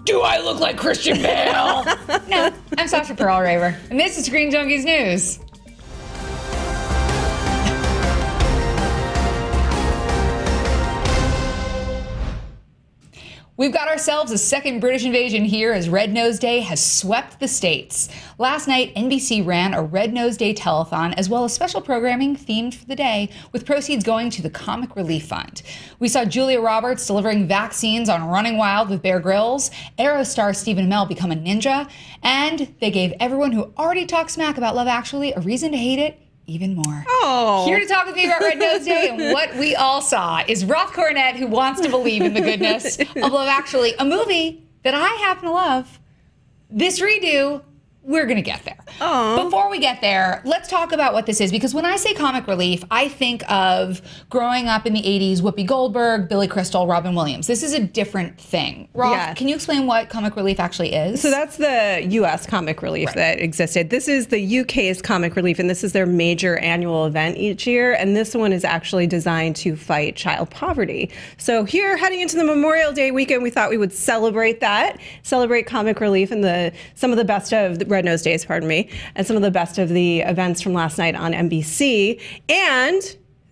Do I look like Christian Bale? No, I'm Sasha Perl-Raver, and this is Screen Junkies News. We've got ourselves a second British invasion here as Red Nose Day has swept the States. Last night, NBC ran a Red Nose Day telethon as well as special programming themed for the day, with proceeds going to the Comic Relief Fund. We saw Julia Roberts delivering vaccines on Running Wild with Bear Grylls, Arrow star Stephen Amell become a ninja, and they gave everyone who already talked smack about Love Actually a reason to hate it even more. Oh. Here to talk with me about Red Nose Day and what we all saw is Roth Cornett, who wants to believe in the goodness of Love Actually, a movie that I happen to love. This redo, we're going to get there. Aww. Before we get there, let's talk about what this is, because when I say comic relief, I think of growing up in the 80s, Whoopi Goldberg, Billy Crystal, Robin Williams. This is a different thing. Roth, Can you explain what comic relief actually is? So that's the U.S. comic relief that existed. This is the U.K.'s comic relief, and this is their major annual event each year, and this one is actually designed to fight child poverty. So here, heading into the Memorial Day weekend, we thought we would celebrate that, celebrate comic relief and some of the best of the Red Nose Days, pardon me, and some of the best of the events from last night on NBC. And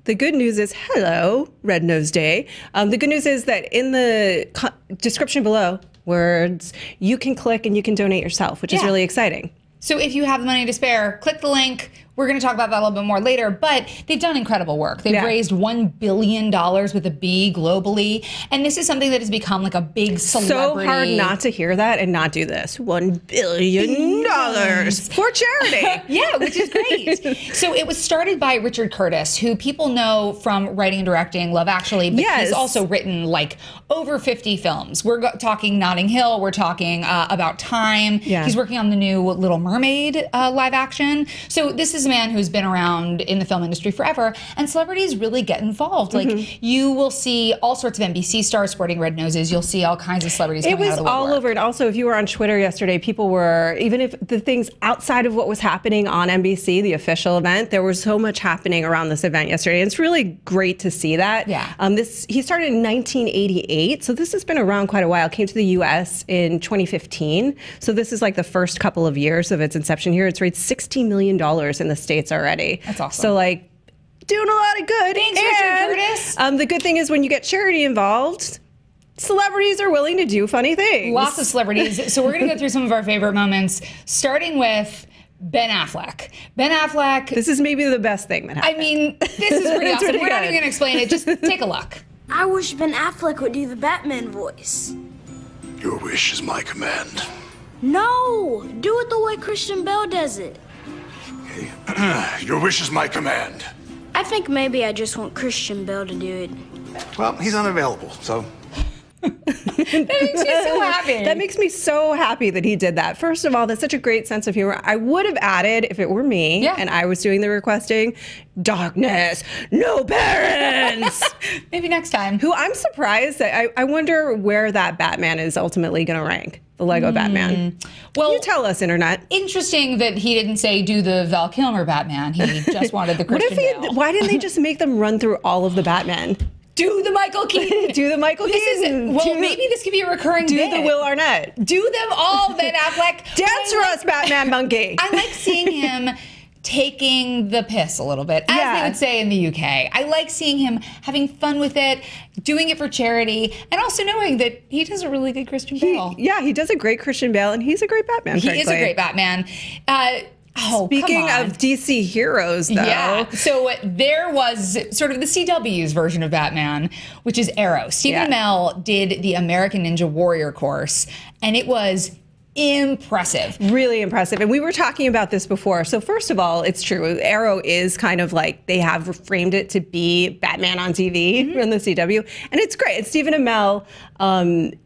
the good news is, hello, Red Nose Day. The good news is that in the description below, words, you can click and you can donate yourself, which is really exciting. So if you have the money to spare, click the link. We're going to talk about that a little bit more later, but they've done incredible work. They've raised $1 billion with a B globally, and this is something that has become like a big celebrity. So hard not to hear that and not do this. $1 billion for charity. Yeah, which is great. So it was started by Richard Curtis, who people know from writing and directing Love Actually, but he's also written like over 50 films. We're talking Notting Hill. We're talking About Time. He's working on the new Little Mermaid live action. So this is a man who's been around in the film industry forever, and celebrities really get involved. Like you will see all sorts of NBC stars sporting red noses. You'll see all kinds of celebrities coming out of the woodwork. It was all over. And also, if you were on Twitter yesterday, people were, even if the things outside of what was happening on NBC, the official event, there was so much happening around this event yesterday. And it's really great to see that. Yeah. He started in 1988, so this has been around quite a while. Came to the U.S. in 2015. So this is like the first couple of years of its inception here. It's raised $60 million in the States already. That's awesome. So like doing a lot of good. Thanks, Richard Curtis. The good thing is when you get charity involved, celebrities are willing to do funny things. Lots of celebrities. So we're going to go through some of our favorite moments, starting with Ben Affleck. Ben Affleck. This is maybe the best thing that happened. I mean, this is pretty awesome. We're not even going to explain it. Just take a look. I wish Ben Affleck would do the Batman voice. Your wish is my command. No, do it the way Christian Bale does it. Okay. Your wish is my command. I think maybe I just want Christian Bale to do it. Well, he's unavailable, so. That makes me so happy. That makes me so happy that he did that. First of all, that's such a great sense of humor. I would have added, if it were me and I was doing the requesting, darkness, no parents. Maybe next time. Who I'm surprised that I wonder where that Batman is ultimately going to rank. The Lego Batman. Well, you tell us, Internet. Interesting that he didn't say do the Val Kilmer Batman. He just wanted the Christian Bale. Why didn't they just make them run through all of the Batman? Do the Michael Keaton. Do the Michael Keaton. Maybe this could be a recurring bit. Do the Will Arnett. Do them all, Ben Affleck. Dance for us, Batman monkey. I like seeing him taking the piss a little bit, as they would say in the UK. I like seeing him having fun with it, doing it for charity, and also knowing that he does a really good Christian Bale. He does a great Christian Bale, and he's a great Batman, He is a great Batman. Speaking of DC heroes, though. Yeah, so there was sort of the CW's version of Batman, which is Arrow. Stephen Amell did the American Ninja Warrior course, and it was impressive. Really impressive. And we were talking about this before. So first of all, it's true. Arrow is kind of like, they have framed it to be Batman on TV from the CW. And it's great. It's Stephen Amell.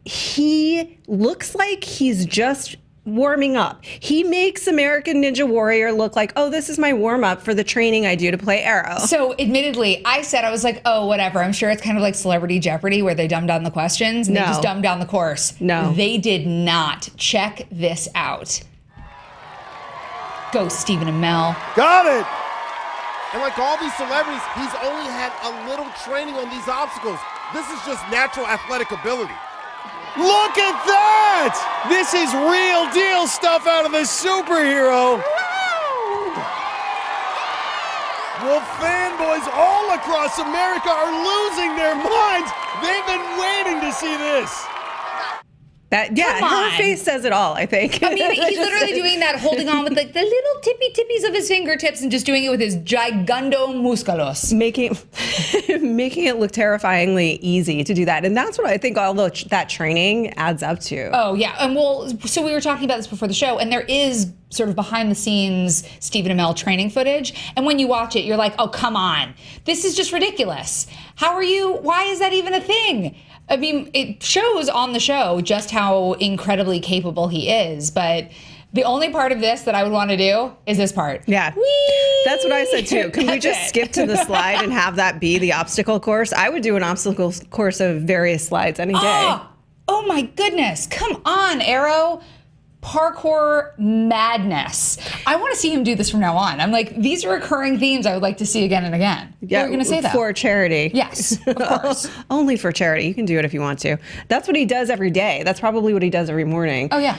He looks like he's just warming up. He makes American Ninja Warrior look like, oh, this is my warm-up for the training I do to play Arrow. So admittedly, I was like, oh, whatever. I'm sure it's kind of like Celebrity Jeopardy where they dumb down the questions and they just dumb down the course. No. They did not. Check this out. Go Stephen Amell. Got it! And like all these celebrities, he's only had a little training on these obstacles. This is just natural athletic ability. Look at that! This is real deal stuff out of a superhero. Well, fanboys all across America are losing their minds. They've been waiting to see this. Her face says it all, I think. I mean, he's literally doing that, holding on with like the little tippies of his fingertips and just doing it with his gigando musculos. Making it look terrifyingly easy to do that. And that's what I think all that training adds up to. Oh, yeah. And so we were talking about this before the show, and there is sort of behind the scenes Stephen Amell training footage. And when you watch it, you're like, oh, come on. This is just ridiculous. Why is that even a thing? I mean, it shows on the show just how incredibly capable he is, but the only part of this that I would want to do is this part. Yeah. Whee! That's what I said too. Can we just skip to the slide and have that be the obstacle course? I would do an obstacle course of various slides any day. Oh my goodness. Come on, Arrow. Parkour madness. I want to see him do this from now on. I'm like, these are recurring themes I would like to see again and again. Yeah, what are you going to say that? For charity. Yes, of course. Only for charity. You can do it if you want to. That's what he does every day. That's probably what he does every morning. Oh, yeah.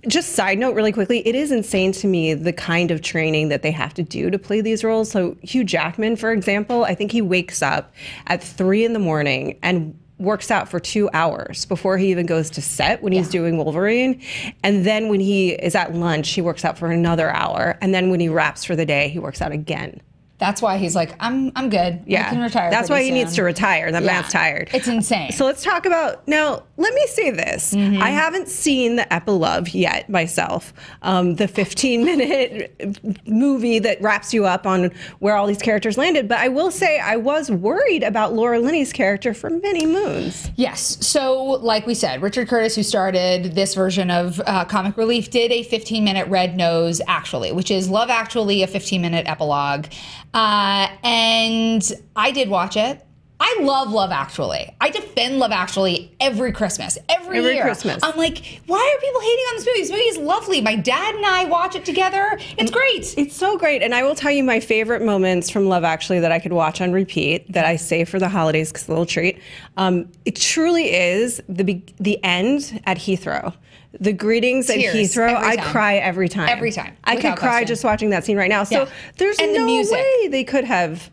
Just side note really quickly, it is insane to me the kind of training that they have to do to play these roles. So Hugh Jackman, for example, I think he wakes up at 3 in the morning and works out for 2 hours before he even goes to set when he's doing Wolverine. And then when he is at lunch, he works out for another hour. And then when he wraps for the day, he works out again. That's why he's like, I'm good. Yeah. I can retire. That's why he soon. needs to retire. That man's tired. It's insane. So let's talk about, now, let me say this. I haven't seen the epilogue yet myself. The 15-minute movie that wraps you up on where all these characters landed. But I will say I was worried about Laura Linney's character for many moons. Yes. So like we said, Richard Curtis, who started this version of Comic Relief, did a 15-minute Red Nose Actually, which is Love Actually, a 15-minute epilogue. And I did watch it. I love Love Actually. I defend Love Actually every Christmas, every year. Christmas. I'm like, why are people hating on this movie? This movie is lovely. My dad and I watch it together. It's great. It's so great. And I will tell you my favorite moments from Love Actually that I could watch on repeat that I save for the holidays because it's a little treat. It truly is the end at Heathrow. The greetings at Heathrow, I cry every time. Every time. I could cry just watching that scene right now. So there's no way they could have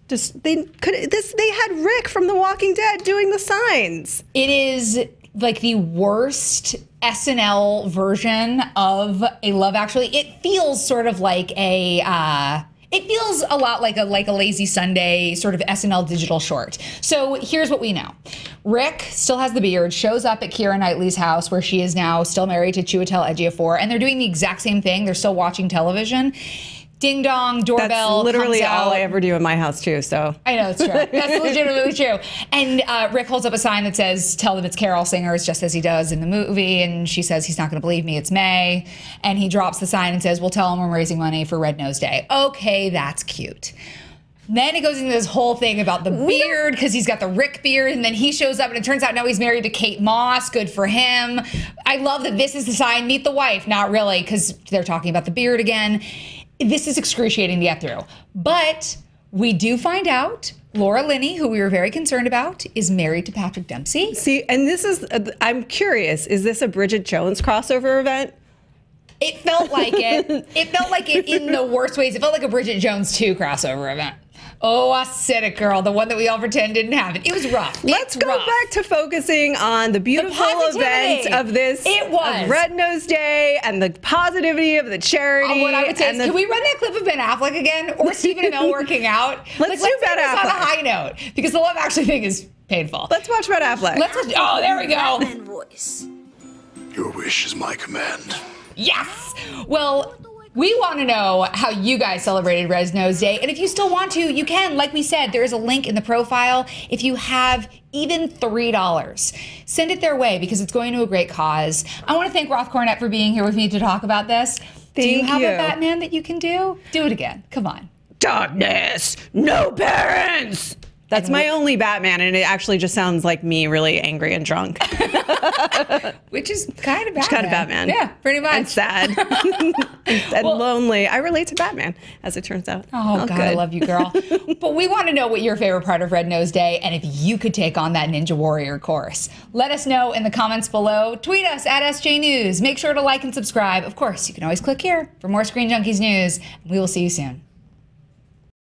they had Rick from The Walking Dead doing the signs. It is like the worst SNL version of a Love Actually. It feels sort of like it feels a lot like a Lazy Sunday sort of SNL digital short. So here's what we know. Rick still has the beard, shows up at Keira Knightley's house where she is now still married to Chiwetel Ejiofor, and they're doing the exact same thing. They're still watching television. Ding dong, doorbell. That's literally comes out. all I ever do in my house too, so. I know, it's true. That's legitimately true. And Rick holds up a sign that says, tell them it's Carol Singers, just as he does in the movie. And she says, he's not going to believe me, it's May. And he drops the sign and says, well, tell him I'm raising money for Red Nose Day. Okay, that's cute. Then it goes into this whole thing about the beard, because he's got the Rick beard, and then he shows up, and it turns out now he's married to Kate Moss. Good for him. I love that this is the sign, meet the wife. Not really, because they're talking about the beard again. This is excruciating to get through. But we do find out Laura Linney, who we were very concerned about, is married to Patrick Dempsey. See, and this is, I'm curious, is this a Bridget Jones crossover event? It felt like it. It felt like it in the worst ways. It felt like a Bridget Jones 2 crossover event. Oh, I said it, girl. The one that we all pretend didn't have it. It was rough. Let's go back to focusing on the beautiful event of this. It was. Of Red Nose Day and the positivity of the charity. What I would say is, can we run that clip of Ben Affleck again? Or Stephen Amell working out? Let's do Ben Affleck. On a high note. Because the Love Actually thing is painful. Let's watch Ben Affleck. Oh, there we go. Batman voice. Your wish is my command. Yes. Well, we want to know how you guys celebrated Red Nose Day. And if you still want to, you can. Like we said, there is a link in the profile. If you have even $3, send it their way because it's going to a great cause. I want to thank Roth Cornett for being here with me to talk about this. Do you have a Batman that you can do? Do it again. Come on. Darkness, no parents. That's my only Batman, and it actually just sounds like me really angry and drunk. Which is kind of Batman. Which kind of Batman. Yeah, pretty much. And sad. and lonely. I relate to Batman, as it turns out. Oh, God, good. I love you, girl. But we want to know what your favorite part of Red Nose Day and if you could take on that Ninja Warrior course. Let us know in the comments below. Tweet us at SJ News. Make sure to like and subscribe. Of course, you can always click here for more Screen Junkies news. We will see you soon.